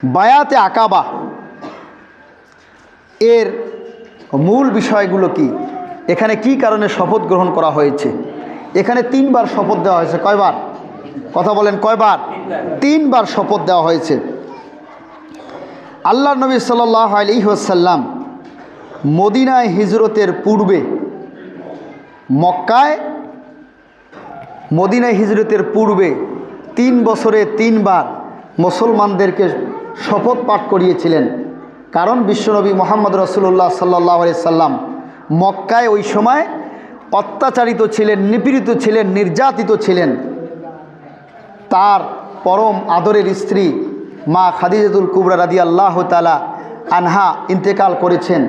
বায়াতে আকাবা এর মূল বিষয়গুলো কি, এখানে কি কারণে শপথ গ্রহণ করা হয়েছে। এখানে 3 বার শপথ দেওয়া হয়েছে। কয়বার? কথা বলেন, কয়বার? 3 বার শপথ দেওয়া হয়েছে। আল্লাহর নবী সাল্লাল্লাহু আলাইহি ওয়াসাল্লাম মদিনায় হিজরতের পূর্বে মদিনায় হিজরতের পূর্বে 3 বছরে 3 বার মুসলমানদেরকে শপথ পাঠ করিয়েছিলেন। কারণ বিশ্বনবী মুহাম্মদ রাসূলুল্লাহ সাল্লাল্লাহু আলাইহি সাল্লাম মক্কায় ওই সময় অত্যাচারিত ছিলেন, নিপীড়িত ছিলেন, নির্যাতিত ছিলেন। তার পরম আদরের স্ত্রী মা খাদিজাতুল কুবরা রাদিয়াল্লাহু তাআলা আনহা ইন্তেকাল করেছেন।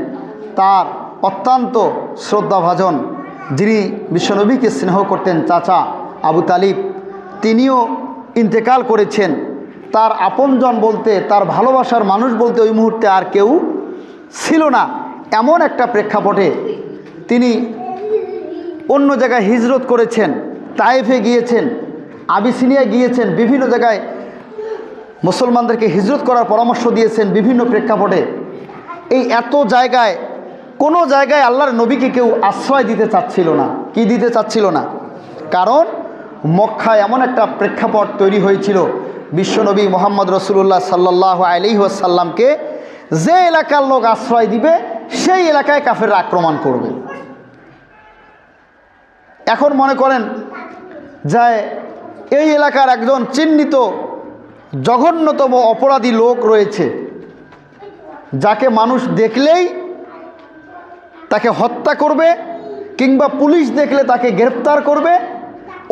তার অত্যন্ত শ্রদ্ধাভাজন, যিনি বিশ্বনবীকে স্নেহ করতেন, চাচা আবু তালিব, তিনিও ইন্তেকাল করেছেন। তার আপনজন বলতে, তার ভালোবাসার মানুষ বলতে ওই মুহূর্তে আর কেউ ছিল না। এমন একটা প্রেক্ষাপটে তিনি অন্য জায়গায় হিজরত করেছেন, তায়েফে গিয়েছেন, আবিসিনিয়া গিয়েছেন, বিভিন্ন জায়গায় মুসলমানদেরকে হিজরত করার পরামর্শ দিয়েছেন বিভিন্ন প্রেক্ষাপটে। এই এত জায়গায় কোনো জায়গায় আল্লাহর নবীকে কেউ আশ্রয় দিতে চাচ্ছিল না। কি দিতে চাচ্ছিল না? কারণ মক্কায় এমন একটা প্রেক্ষাপট তৈরি হয়েছিল, বিশ্বনবী মুহাম্মদ রাসূলুল্লাহ সাল্লাল্লাহু আলাইহি ওয়াসাল্লামকে যে এলাকার লোক আশ্রয় দিবে সেই এলাকায় কাফেররা আক্রমণ করবে। এখন মনে করেন যে এই এলাকার একজন চিহ্নিত জঘন্যতম অপরাধী লোক রয়েছে, যাকে মানুষ দেখলেই তাকে হত্যা করবে, কিংবা পুলিশ দেখলে তাকে গ্রেফতার করবে।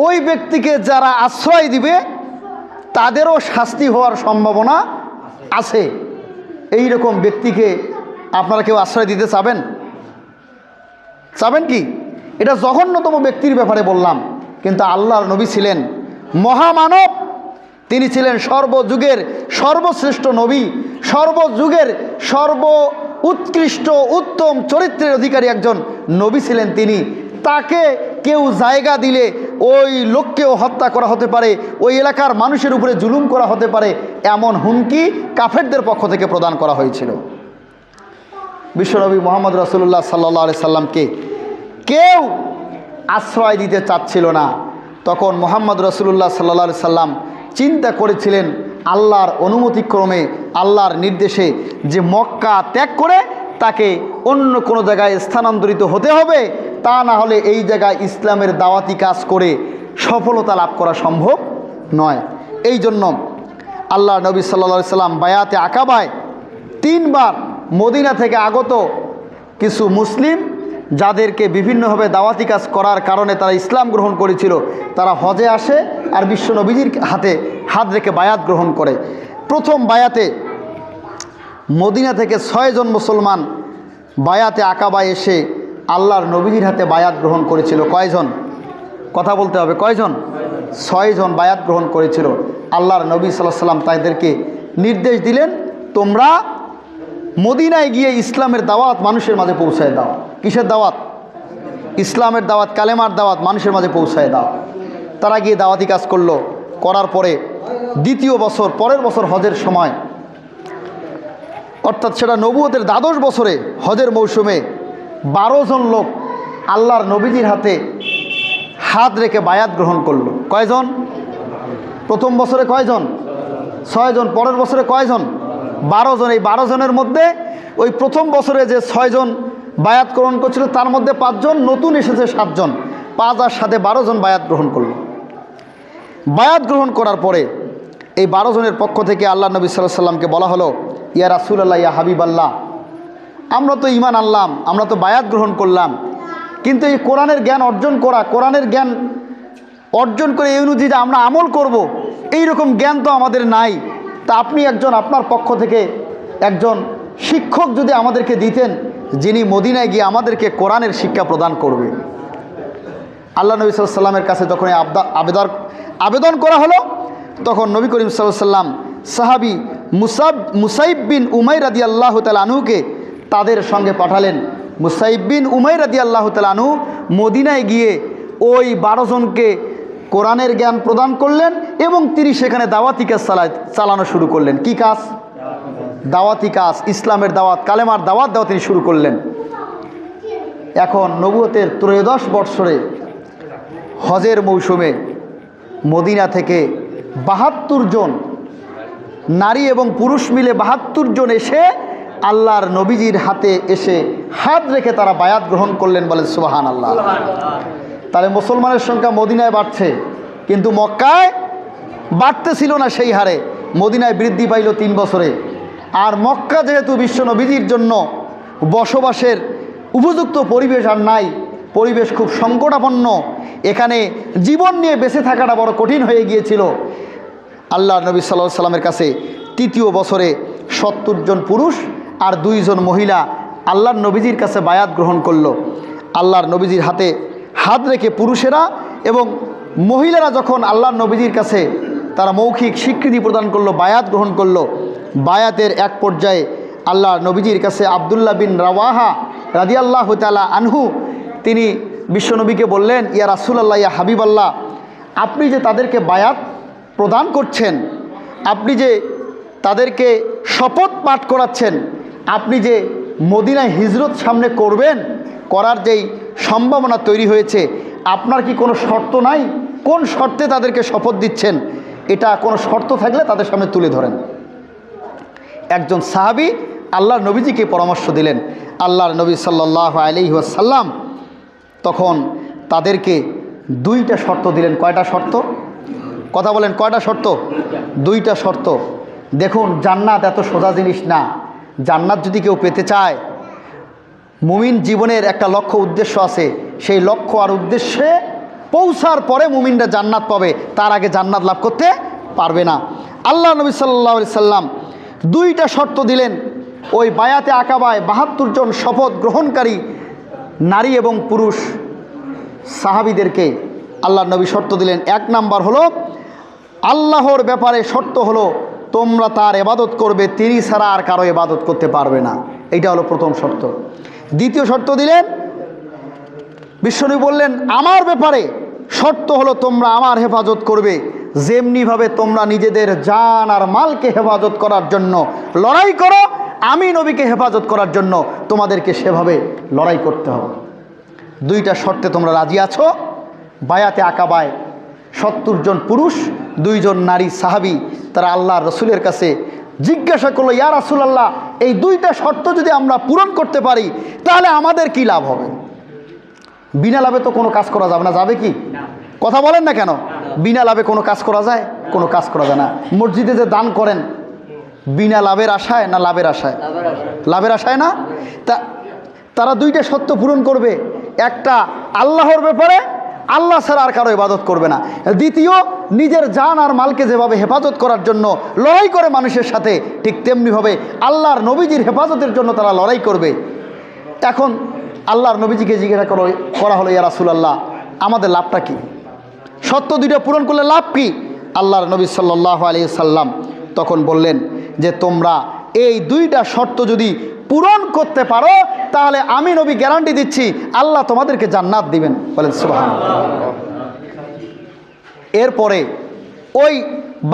ওই ব্যক্তিকে যারা আশ্রয় দিবে তাদেরও শাস্তি হওয়ার সম্ভাবনা আছে। এই রকম ব্যক্তিকে আপনারা কেউ আশ্রয় দিতে চাবেন? চাবেন কি? এটা জঘন্যতম ব্যক্তির ব্যাপারে বললাম, কিন্তু আল্লাহর নবী ছিলেন মহামানব। তিনি ছিলেন সর্বযুগের সর্বশ্রেষ্ঠ নবী, সর্বযুগের উৎকৃষ্ট উত্তম চরিত্রের অধিকারী একজন নবী ছিলেন তিনি। তাকে কেউ জায়গা দিলে ওই লোককেও হত্যা করা হতে পারে, ওই এলাকার মানুষের উপরে জুলুম করা হতে পারে, এমন হুমকি কাফেরদের পক্ষ থেকে প্রদান করা হয়েছিল। বিশ্বনবী মুহাম্মদ রাসূলুল্লাহ সাল্লাল্লাহু আলাইহি সাল্লামকে কেউ আশ্রয় দিতে চাচ্ছিল না। তখন মুহাম্মদ রাসূলুল্লাহ সাল্লাল্লাহু আলাইহি সাল্লাম চিন্তা করেছিলেন আল্লাহর অনুমতিক্রমে, আল্লাহর নির্দেশে, যে মক্কা ত্যাগ করে তাকে অন্য কোনো জায়গায় স্থানান্তরিত হতে হবে, তা না হলে এই জায়গায় ইসলামের দাওয়াতি কাজ করে সফলতা লাভ করা সম্ভব নয়। এই জন্য আল্লাহ নবী সাল্লাল্লাহু আলাইহি সাল্লাম বায়াতে আকাবায় 3 বার মদিনা থেকে আগত কিছু মুসলিম, যাদেরকে বিভিন্নভাবে দাওয়াতি কাজ করার কারণে তারা ইসলাম গ্রহণ করেছিল, তারা হজে আসে আর বিশ্ব নবীজির হাতে হাত রেখে বায়াত গ্রহণ করে। প্রথম বায়াতে মদিনা থেকে 6 জন মুসলমান বায়াতে আকাবায় এসে আল্লাহর নবীজির হাতে বায়াত গ্রহণ করেছিল। কয়জন? কথা বলতে হবে, কয়জন? 6 জন বায়াত গ্রহণ করেছিল। আল্লাহর নবী সাল্লাল্লাহু আলাইহি সাল্লাম তাদেরকে নির্দেশ দিলেন, তোমরা মদিনায় গিয়ে ইসলামের দাওয়াত মানুষের মাঝে পৌঁছায় দাও। কিসের দাওয়াত? ইসলামের দাওয়াত, কালেমার দাওয়াত মানুষের মাঝে পৌঁছায় দাও। তারা গিয়ে দাওয়াতি কাজ করলো। করার পরে দ্বিতীয় বছর, পরের বছর হজের সময়, অর্থাৎ সেটা নবুয়তের 12 বছরে হজের মৌসুমে 12 জন লোক আল্লাহর নবীজির হাতে হাত রেখে বায়াত গ্রহণ করলো। কয়জন? প্রথম বছরে কয়জন? 6 জন। পরের বছরে কয়জন? 12 জন। এই 12 জনের মধ্যে ওই প্রথম বছরে যে 6 জন বায়াত গ্রহণ করছিল, তার মধ্যে 5 জন, নতুন এসেছে 7 জন, 5 আর 7 12 জন বায়াত গ্রহণ করলো। বায়াত গ্রহণ করার পরে এই 12 জনের পক্ষ থেকে আল্লাহ নবী সাল্লাল্লাহু আলাইহি সাল্লামকে বলা হলো, ইয়া রাসূলুল্লাহ, ইয়া হাবিবাল্লাহ, আমরা তো ঈমান আনলাম, আমরা তো বায়াত গ্রহণ করলাম, কিন্তু এই কোরআনের জ্ঞান অর্জন করা, কোরআনের জ্ঞান অর্জন করে এই অনুযায়ী আমরা আমল করব, এই রকম জ্ঞান তো আমাদের নাই। তা আপনি একজন, আপনার পক্ষ থেকে একজন শিক্ষক যদি আমাদেরকে দিতেন, যিনি মদিনায় গিয়ে আমাদেরকে কোরআনের শিক্ষা প্রদান করবে। আল্লাহ নবী সাল্লাল্লাহু আলাইহি সাল্লামের কাছে যখন আবেদন করা হলো, তখন নবী করিম সাল্লাল্লাহু আলাইহি সাল্লাম সাহাবী মুসাইব বিন উমাইর রাদিয়াল্লাহু তাআলা আনহুকে তাদের সঙ্গে পাঠালেন। মুসাইব বিন উমাইর রাদিয়াল্লাহু তাআলা আনহু মদিনায় গিয়ে ওই 12 জনকে কোরআনের জ্ঞান প্রদান করলেন এবং তিনি সেখানে দাওয়াতি কাজ চালানো শুরু করলেন। কি কাজ? দাওয়াতি কাজ, ইসলামের দাওয়াত, কালেমার দাওয়াত দেওয়া তিনি শুরু করলেন। এখন নবুয়তের 13 বৎসরে হজের মৌসুমে মদিনা থেকে 72 জন নারী এবং পুরুষ মিলে 72 জন এসে আল্লাহর নবীজির হাতে এসে হাত রেখে তারা বায়াত গ্রহণ করলেন। বলেন সুবহানাল্লাহ। তাহলে মুসলমানের সংখ্যা মদিনায় বাড়ছে, কিন্তু মক্কায় বাড়তেছিল না সেই হারে। মদিনায় বৃদ্ধি পাইল 3 বছরে। আর মক্কা যেহেতু বিশ্ব নবীজির জন্য বসবাসের উপযুক্ত পরিবেশ আর নাই, পরিবেশ খুব সংকটাপন্ন, এখানে জীবন নিয়ে বেঁচে থাকাটা বড় কঠিন হয়ে গিয়েছিল। আল্লাহ নবী সাল্লাল্লাহু আলাইহি সাল্লামের কাছে 3য় বছরে 70 জন পুরুষ আর 2 জন মহিলা আল্লাহর নবীজির কাছে বায়াত গ্রহণ করলো। আল্লাহর নবীজির হাতে হাত রেখে পুরুষেরা এবং মহিলারা যখন আল্লাহর নবীজির কাছে তারা মৌখিক স্বীকৃতি প্রদান করলো, বায়াত গ্রহণ করলো, বায়াতের এক পর্যায়ে আল্লাহর নবীজির কাছে আব্দুল্লাহ বিন রাওয়াহা রাদিয়াল্লাহু তাআলা আনহু তিনি বিশ্বনবীকে বললেন, ইয়া রাসূলুল্লাহ, ইয়া হাবিবাল্লাহ, আপনি যে তাদেরকে বায়াত প্রদান করছেন, আপনি যে তাদেরকে শপথ পাঠ করাচ্ছেন, আপনি যে মদিনায় হিজরত সামনে করবেন, করার যেই সম্ভাবনা তৈরি হয়েছে, আপনার কি কোনো শর্ত নাই? কোন শর্তে তাদেরকে শপথ দিচ্ছেন? এটা কোনো শর্ত থাকলে তাদের সামনে তুলে ধরেন। একজন সাহাবী আল্লাহর নবীজিকে পরামর্শ দিলেন। আল্লাহর নবী সাল্লাল্লাহু আলাইহি ওয়াসাল্লাম তখন তাদেরকে 2টা শর্ত দিলেন। কয়টা শর্ত? কথা বলেন, কয়টা শর্ত? 2টা শর্ত। দেখুন, জান্নাত এত সোজা জিনিস না। জান্নাত যদি কেউ পেতে চায়, মুমিন জীবনের একটা লক্ষ্য উদ্দেশ্য আছে, সেই লক্ষ্য আর উদ্দেশ্যে পৌঁছার পরে মুমিনরা জান্নাত পাবে, তার আগে জান্নাত লাভ করতে পারবে না। আল্লাহ নবী সাল্লাল্লাহু আলাইহি সাল্লাম 2টা শর্ত দিলেন। ওই বায়াতে আকাবায় 72 জন শপথ গ্রহণকারী নারী এবং পুরুষ সাহাবীদেরকে আল্লাহর নবী শর্ত দিলেন। 1 নাম্বার হলো, আল্লাহর ব্যাপারে শর্ত হলো তোমরা তার ইবাদত করবে, তিনি ছাড়া আর কারো ইবাদত করতে পারবে না। এইটা হলো প্রথম শর্ত। 2য় শর্ত দিলেন, বিশ্বনবী বললেন, আমার ব্যাপারে শর্ত হলো তোমরা আমার হেফাজত করবে, যেমনিভাবে তোমরা নিজেদের জান আর মালকে হেফাজত করার জন্য লড়াই করো, আমি নবীকে হেফাজত করার জন্য তোমাদেরকে সেভাবে লড়াই করতে হবে। 2টা শর্তে তোমরা রাজি আছো? বায়াতে আকাবায় 70 জন পুরুষ, 2 জন নারী সাহাবী তারা আল্লাহর রসুলের কাছে জিজ্ঞাসা করলো, ইয়া রাসূলুল্লাহ, এই 2টা শর্ত যদি আমরা পূরণ করতে পারি তাহলে আমাদের কি লাভ হবে? বিনা লাভে তো কোনো কাজ করা যাবে না। যাবে কি? কথা বলেন না কেন? বিনা লাভে কোনো কাজ করা যায়? কোনো কাজ করা যায় না। মসজিদে যে দান করেন, বিনা লাভের আশায় না লাভের আশায়? লাভের আশায় না। তারা 2টা শর্ত পূরণ করবে। একটা, আল্লাহর ব্যাপারে আল্লাহ ছাড়া আর কারো ইবাদত করবে না। 2য়, নিজের জান আর মালকে যেভাবে হেফাজত করার জন্য লড়াই করে মানুষের সাথে, ঠিক তেমনিভাবে আল্লাহর নবীজির হেফাজতের জন্য তারা লড়াই করবে। এখন আল্লাহর নবীজিকে জিজ্ঞাসা করা হলো, ইয়া রাসূলুল্লাহ, আমাদের লাভটা কি? শর্ত 2টা পূরণ করলে লাভ কি? আল্লাহর নবী সাল্লাল্লাহু আলাইহি সাল্লাম তখন বললেন যে, তোমরা এই 2টা শর্ত যদি পূরণ করতে পারো তাহলে আমি নবী গ্যারান্টি দিচ্ছি আল্লাহ তোমাদেরকে জান্নাত দিবেন। বলেন সুবহানাল্লাহ। এরপরে ওই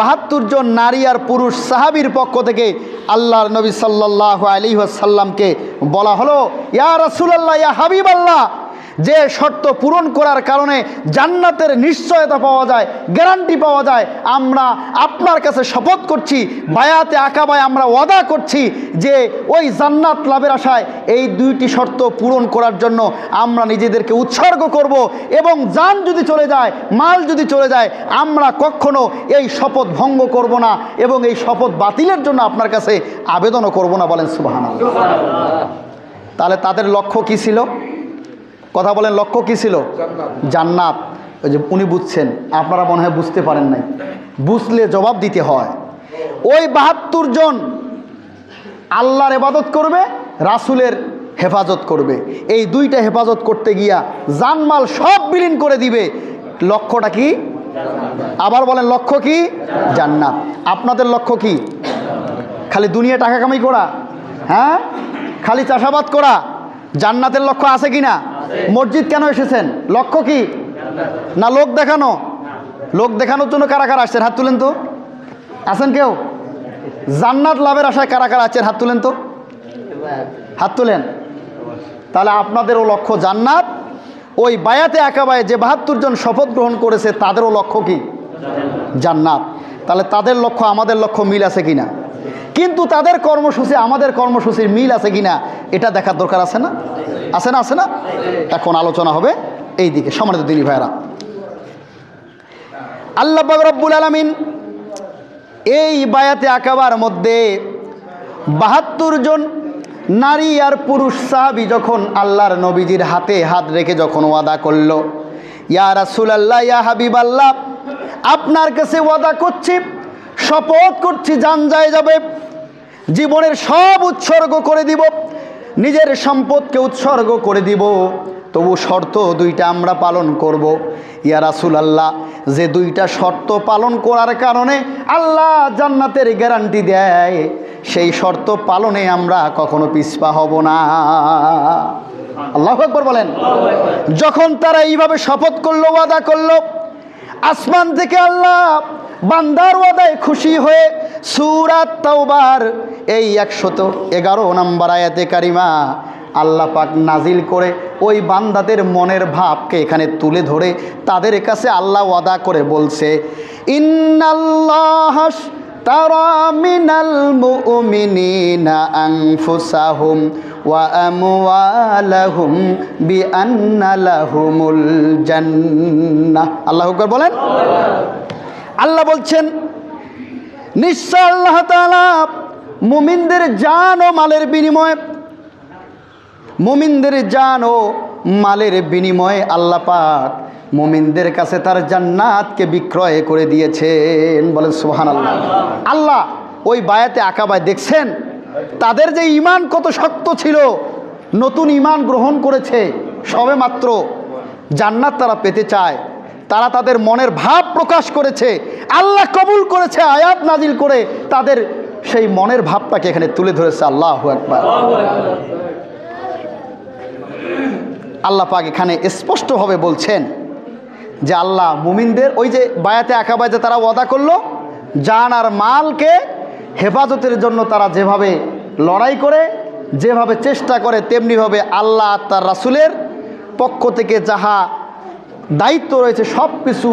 72 জন নারী আর পুরুষ সাহাবীর পক্ষ থেকে আল্লাহর নবী সাল্লাল্লাহু আলাইহি ওয়াসাল্লামকে বলা হলো, ইয়া রাসূলুল্লাহ, ইয়া হাবিবাল্লাহ, যে শর্ত পূরণ করার কারণে জান্নাতের নিশ্চয়তা পাওয়া যায়, গ্যারান্টি পাওয়া যায়, আমরা আপনার কাছে শপথ করছি, বায়াতে আকাবায় আমরা ওয়াদা করছি যে ওই জান্নাত লাভের আশায় এই 2টি শর্ত পূরণ করার জন্য আমরা নিজেদেরকে উৎসর্গ করব, এবং জান যদি চলে যায়, মাল যদি চলে যায়, আমরা কখনো এই শপথ ভঙ্গ করব না এবং এই শপথ বাতিলের জন্য আপনার কাছে আবেদনও করব না। বলেন সুবহানাল্লাহ। তাহলে তাদের লক্ষ্য কি ছিল? কথা বলেন, লক্ষ্য কি ছিল? জান্নাত। ওই যে উনি বুঝছেন, আপনারা মনে হয় বুঝতে পারেন নাই। বুঝলে জবাব দিতে হয়। ওই 72 জন আল্লাহর ইবাদত করবে, রাসূলের হেফাজত করবে। এই 2টা হেফাজত করতে গিয়া জানমাল সব বিলীন করে দিবে। লক্ষ্যটা কি? আবার বলেন, লক্ষ্য কি? জান্নাত। আপনাদের লক্ষ্য কি? খালি দুনিয়া টাকা কামাই করা? হ্যাঁ, খালি চাষাবাদ করা? জান্নাতের লক্ষ্য আছে কি না? মসজিদ কেন এসেছেন? লক্ষ্য কি? না লোক দেখানো? লোক দেখানোর জন্য কারা কারা আসছেন? হাত তুলেন তো। আছেন কেউ? জান্নাত লাভের আশায় কারা কারা আছেন হাত তুলেন তো, হাত তুলেন। তাহলে আপনাদেরও লক্ষ্য জান্নাত। ওই বায়াতে আকাবায় যে 72 জন শপথ গ্রহণ করেছে তাদেরও লক্ষ্য কি? জান্নাত। তাহলে তাদের লক্ষ্য আমাদের লক্ষ্য মিল আছে কিনা, কিন্তু তাদের কর্মসূচি আমাদের কর্মসূচির মিল আছে কিনা এটা দেখার দরকার আছে না? আছে না? আছে না? এখন আলোচনা হবে এই দিকে। সম্মানিত দিনী ভাইরা, আল্লাহ পাক রব্বুল আলামিন এই বায়াতে আকাবার মধ্যে 72 জন নারী আর পুরুষ সাহাবী যখন আল্লাহর নবীজির হাতে হাত রেখে যখন ওয়াদা করলো, ইয়া রাসূলুল্লাহ, ইয়া হাবিবাল্লাহ, আপনার কাছে ওয়াদা করছি, শপথ করছি, জান যায় যাবে, জীবনের সব উৎসর্গ করে দিব, নিজের সম্পদকে উৎসর্গ করে দিব, তবু শর্ত 2টা আমরা পালন করব। ইয়া রাসূলুল্লাহ, যে 2টা শর্ত পালন করার কারণে আল্লাহ জান্নাতের গ্যারান্টি দেয়, সেই শর্ত পালনে আমরা কখনো পিছপা হব না। আল্লাহু আকবার বলেন। যখন তারা এইভাবে শপথ করলো, ওয়াদা করলো, আসমান থেকে আল্লাহ বান্দার ওয়াদায় খুশি হয়ে সূরা তাওবার এই 111 নম্বর আয়াতে কারিমা আল্লাহ পাক নাজিল করে ওই বান্দাদের মনের ভাবকে এখানে তুলে ধরে তাদের কাছে আল্লাহ ওয়াদা করে বলছে, ইন্নাল্লাহ তারা মিনাল মুমিনিনা আনফুসাহুম ওয়া আমওয়ালাহুম বিআন্না লাহুমুল জান্নাহ। আল্লাহু আকবার বলেন। আল্লাহ বলছেন, নিশ্চয় আল্লাহ তাআলা মুমিনদের জান ও মালের বিনিময়ে, মুমিনদের জান ও মালের বিনিময়ে আল্লাহ পাক মুমিনদের কাছে তার জান্নাতকে বিক্রয় করে দিয়েছেন। বলেন সুবহানাল্লাহ। আল্লাহ ওই বায়াতে আকাবায় দেখছেন তাদের যে ঈমান কত শক্ত ছিল, নতুন ঈমান গ্রহণ করেছে, সবে মাত্র জান্নাত তারা পেতে চায়, তারা তাদের মনের ভাব প্রকাশ করেছে, আল্লাহ কবুল করেছে, আয়াত নাজিল করে তাদের সেই মনের ভাবটাকে এখানে তুলে ধরেছে। আল্লাহু আকবার। আল্লাহ পাক এখানে স্পষ্টভাবে বলছেন যে আল্লাহ মুমিনদের ওই যে বায়াতে আকাবায় যে তারা ওয়াদা করলো, জান আর মালকে হেফাজতের জন্য তারা যেভাবে লড়াই করে, যেভাবে চেষ্টা করে, তেমনিভাবে আল্লাহ তার রাসূলের পক্ষ থেকে যাহা দায়িত্ব রয়েছে সব কিছু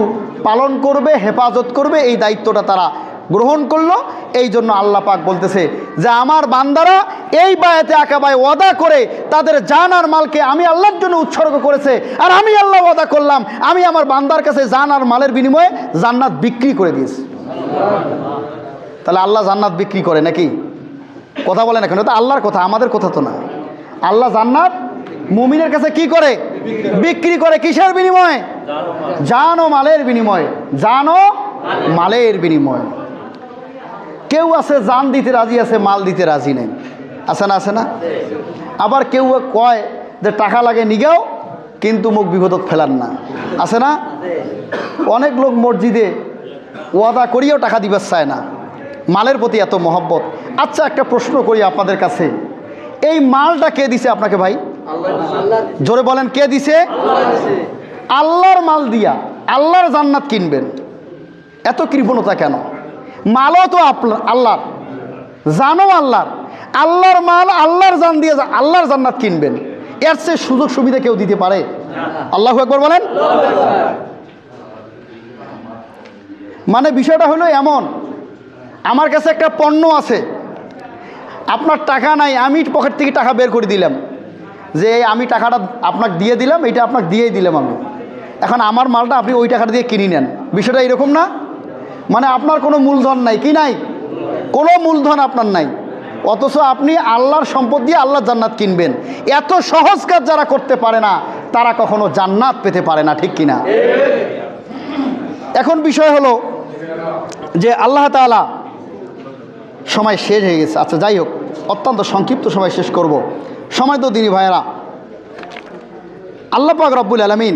পালন করবে, হেফাজত করবে, এই দায়িত্বটা তারা গ্রহণ করলো। এই জন্য আল্লাহ পাক বলতেছে যে আমার বান্দারা এই বায়াতে আকাবায় ওয়াদা করে তাদের জান আর মালকে আমি আল্লাহর জন্য উৎসর্গ করেছে, আর আমি আল্লাহ ওয়াদা করলাম আমি আমার বান্দার কাছে জান আর মালের বিনিময়ে জান্নাত বিক্রি করে দিয়েছি। তাহলে আল্লাহ জান্নাত বিক্রি করে নাকি? কথা বলেন এখন, তো আল্লাহর কথা, আমাদের কথা তো না। আল্লাহ জান্নাত মুমিনের কাছে কি করে? বিক্রি করে। কিসের বিনিময়ে? জান ও মালের বিনিময়ে। জান ও মালের বিনিময়ে। কেউ আছে জান দিতে রাজি আছে, মাল দিতে রাজি নেই। আছে না? আছে না? আবার কেউ কয় যে টাকা লাগে নিগাও, কিন্তু মুখ বিপদত ফেলান না। আছে না? অনেক লোক মসজিদে ওয়াদা করিয়েও টাকা দিবার চায় না, মালের প্রতি এত মহব্বত। আচ্ছা, একটা প্রশ্ন করি আপনাদের কাছে, এই মালটা কে দিছে আপনাকে ভাই? জোরে বলেন, কে দিছে? আল্লাহর মাল দিয়া আল্লাহর জান্নাত কিনবেন, এত কৃপণতা কেন? মালও তো আপনার আল্লাহর, জানো আল্লাহর, আল্লাহর মাল আল্লাহর জান দিয়ে আল্লাহর জান্নাত কিনবেন, এর চেয়ে সুযোগ সুবিধা কেউ দিতে পারে? আল্লাহু আকবার বলেন। মানে বিষয়টা হলো এমন, আমার কাছে একটা পণ্য আছে, আপনার টাকা নাই, আমি পকেট থেকে টাকা বের করে দিলাম যে আমি টাকাটা আপনাকে দিয়ে দিলাম, এটা আপনাকে দিয়েই দিলাম আমি, এখন আমার মালটা আপনি ওই টাকাটা দিয়ে কিনে নেন। বিষয়টা এরকম না? মানে আপনার কোনো মূলধন নাই, কি নাই? কোনো মূলধন আপনার নাই, অথচ আপনি আল্লাহর সম্পদ দিয়ে আল্লাহর জান্নাত কিনবেন। এত সহজ কাজ যারা করতে পারে না তারা কখনো জান্নাত পেতে পারে না, ঠিক কিনা? এখন বিষয় হলো যে আল্লাহ তাআলা, সময় শেষ হয়ে গেছে। আচ্ছা যাই হোক, অত্যন্ত সংক্ষিপ্ত সময় শেষ করব। সময় তো দিনী ভাইয়েরা, আল্লাহ পাক রব্বুল আলামিন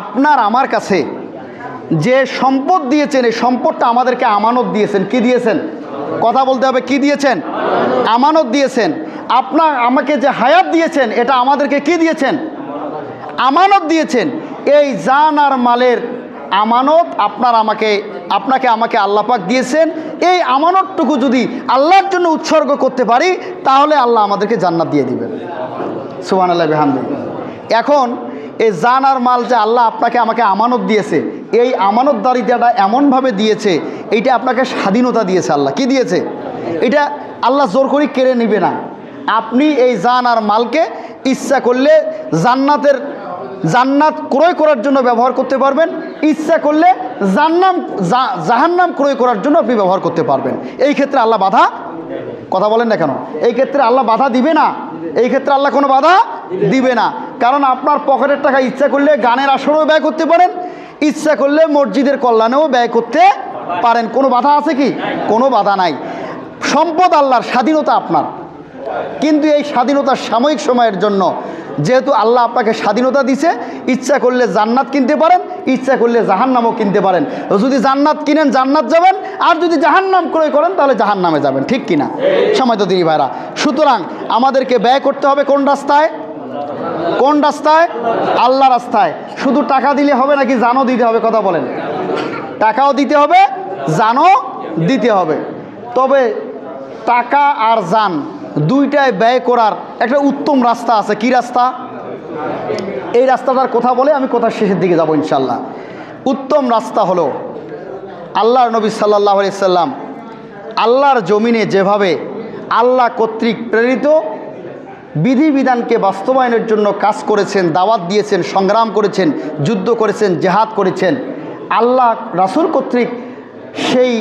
আপনার আমার কাছে যে সম্পদ দিয়েছেন, এই সম্পদটা আমাদেরকে আমানত দিয়েছেন। কি দিয়েছেন? কথা বলতে হবে, কি দিয়েছেন? আমানত দিয়েছেন। আপনার আমাকে যে হায়াত দিয়েছেন, এটা আমাদেরকে কি দিয়েছেন? আমানত দিয়েছেন। এই জান আর মালের আমানত আপনাকে আমাকে আল্লাহ পাক দিয়েছেন। এই আমানতটুকু যদি আল্লাহর জন্য উৎসর্গ করতে পারি তাহলে আল্লাহ আমাদেরকে জান্নাত দিয়ে দিবেন। সুবহানাল্লাহ বিহামদিহি। এখন এই জান আর মাল যে আল্লাহ আপনাকে আমাকে আমানত দিয়েছে, এই আমানতদারিতাটা এমনভাবে দিয়েছে, এইটা আপনাকে স্বাধীনতা দিয়েছে। আল্লাহ কি দিয়েছে? এটা আল্লাহ জোর করে কেড়ে নেবে না। আপনি এই জান আর মালকে ইচ্ছা করলে জান্নাত ক্রয় করার জন্য ব্যবহার করতে পারবেন, ইচ্ছা করলে জাহান্নাম ক্রয় করার জন্য আপনি ব্যবহার করতে পারবেন। এই ক্ষেত্রে আল্লাহ বাধা, কথা বলেন না কেন? এই ক্ষেত্রে আল্লাহ বাধা দিবে না। এই ক্ষেত্রে আল্লাহ কোনো বাধা দিবে না, কারণ আপনার পকেটের টাকা ইচ্ছা করলে গানের আসরেও ব্যয় করতে পারেন, ইচ্ছা করলে মসজিদের কল্যাণেও ব্যয় করতে পারেন। কোনো বাধা আছে কি? কোনো বাধা নাই। সম্পদ আল্লাহর, স্বাধীনতা আপনার, কিন্তু এই স্বাধীনতা সাময়িক সময়ের জন্য। যেহেতু আল্লাহ আপনাকে স্বাধীনতা দিছে, ইচ্ছা করলে জান্নাত কিনতে পারেন, ইচ্ছা করলে জাহান্নামও কিনতে পারেন। যদি জান্নাত কিনেন জান্নাত যাবেন, আর যদি জাহান্নাম ক্রয় করেন তাহলে জাহান্নামে যাবেন। ঠিক কিনা? সময় তো দিদি ভাইরা। সুতরাং আমাদেরকে ব্যয় করতে হবে কোন রাস্তায়? কোন রাস্তায়? আল্লাহ রাস্তায়। শুধু টাকা দিলে হবে নাকি জানও দিতে হবে? কথা বলেন। টাকাও দিতে হবে, জানও দিতে হবে। তবে টাকা আর জান দুইটাই ব্যয় করার একটা উত্তম রাস্তা আছে। কি রাস্তা? এই রাস্তাটার কথা বলে আমি কথার শেষের দিকে যাব ইনশাল্লাহ। উত্তম রাস্তা হলো আল্লাহর নবী সাল্লাল্লাহু আলাইহি সাল্লাম আল্লাহর জমিনে যেভাবে আল্লাহ কর্তৃক প্রেরিত বিধিবিধানকে বাস্তবায়নের জন্য কাজ করেছেন, দাওয়াত দিয়েছেন, সংগ্রাম করেছেন, যুদ্ধ করেছেন, জেহাদ করেছেন, আল্লাহ রাসূল কর্তৃক সেই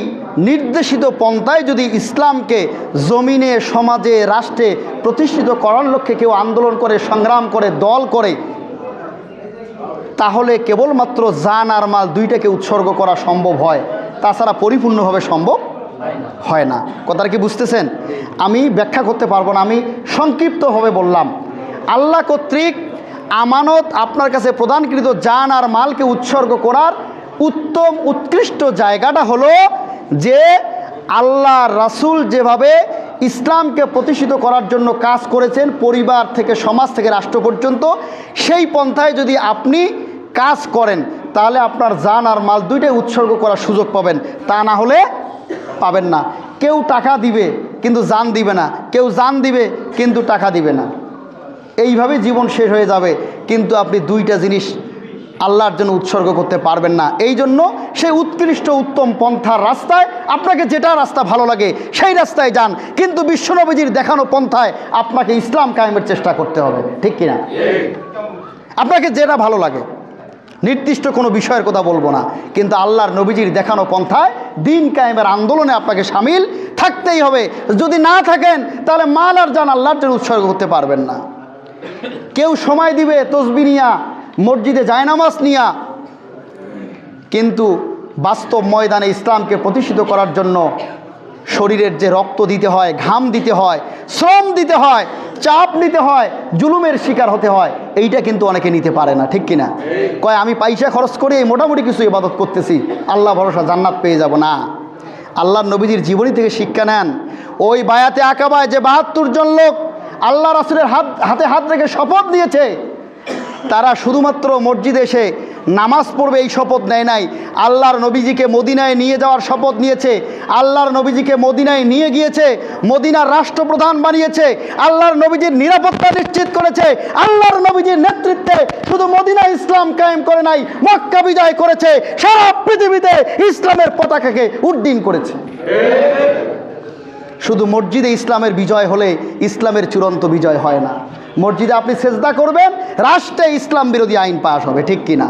নির্দেশিত পন্থায় যদি ইসলামকে জমিনে, সমাজে, রাষ্ট্রে প্রতিষ্ঠিত করার লক্ষ্যে কেউ আন্দোলন করে, সংগ্রাম করে, দল করে, তাহলে কেবলমাত্র জান আর মাল দুইটাকে উৎসর্গ করা সম্ভব হয়, তাছাড়া পরিপূর্ণভাবে সম্ভব হয় না। কথাটা কি বুঝতেছেন? আমি ব্যাখ্যা করতে পারবো না, আমি সংক্ষিপ্তভাবে বললাম। আল্লাহ কর্তৃক আমানত আপনার কাছে প্রদানকৃত জান আর মালকে উৎসর্গ করার উত্তম উৎকৃষ্ট জায়গাটা হলো যে আল্লাহ রাসূল যেভাবে ইসলামকে প্রতিষ্ঠিত করার জন্য কাজ করেছেন, পরিবার থেকে সমাজ থেকে রাষ্ট্র পর্যন্ত, সেই পন্থায় যদি আপনি কাজ করেন তাহলে আপনার জান আর মাল দুইটাই উৎসর্গ করার সুযোগ পাবেন। তা না হলে পাবেন না। কেউ টাকা দিবে কিন্তু জান দিবে না, কেউ জান দিবে কিন্তু টাকা দিবে না। এইভাবে জীবন শেষ হয়ে যাবে, কিন্তু আপনি দুইটা জিনিস আল্লাহর জন্য উৎসর্গ করতে পারবেন না। এই জন্য সেই উৎকৃষ্ট উত্তম পন্থার রাস্তায় আপনাকে যেটা রাস্তা ভালো লাগে সেই রাস্তায় যান, কিন্তু বিশ্বনবীজির দেখানো পন্থায় আপনাকে ইসলাম কায়েমের চেষ্টা করতে হবে। ঠিক কিনা? আপনাকে যেটা ভালো লাগে, নির্দিষ্ট কোনো বিষয়ের কথা বলবো না, কিন্তু আল্লাহর নবীজির দেখানো পন্থায় দিন কায়েমের আন্দোলনে আপনাকে সামিল থাকতেই হবে। যদি না থাকেন তাহলে মাল আর জান আল্লাহর জন্য উৎসর্গ করতে পারবেন না। কেউ সময় দিবে তসবিহ নিয়া, মসজিদে জায়নামাজ নিয়া, কিন্তু বাস্তব ময়দানে ইসলামকে প্রতিষ্ঠিত করার জন্য শরীরের যে রক্ত দিতে হয়, ঘাম দিতে হয়, শ্রম দিতে হয়, চাপ নিতে হয়, জুলুমের শিকার হতে হয়, এইটা কিন্তু অনেকে নিতে পারে না। ঠিক কিনা? কয় আমি পয়সা খরচ করে মোটামুটি কিছু ইবাদত করতেছি, আল্লাহ ভরসা জান্নাত পেয়ে যাব না। আল্লাহর নবীজির জীবনী থেকে শিক্ষা নেন। ওই বায়াতে আকাবায় যে ৭২ জন লোক আল্লাহ রাসূলের হাতে হাত রেখে শপথ নিয়েছে, তারা শুধুমাত্র মসজিদে এসে নামাজ পড়বে এই শপথ নেয় নাই, আল্লাহর নবীজিকে মদিনায় নিয়ে যাওয়ার শপথ নিয়েছে। আল্লাহর নবীজিকে মদিনায় নিয়ে গিয়েছে, মদিনার রাষ্ট্রপ্রধান বানিয়েছে, আল্লাহর নবীজির নিরাপত্তা নিশ্চিত করেছে। আল্লাহর নবীজির নেতৃত্বে শুধু মদিনায় ইসলাম কায়েম করে নাই, মক্কা বিজয় করেছে, সারা পৃথিবীতে ইসলামের পতাকাকে উড্ডীন করেছে। শুধু মসজিদে ইসলামের বিজয় হলে ইসলামের চূড়ান্ত বিজয় হয় না। মসজিদে আপনি সেজদা করবেন, রাষ্ট্রে ইসলাম বিরোধী আইন পাস হবে। ঠিক কিনা?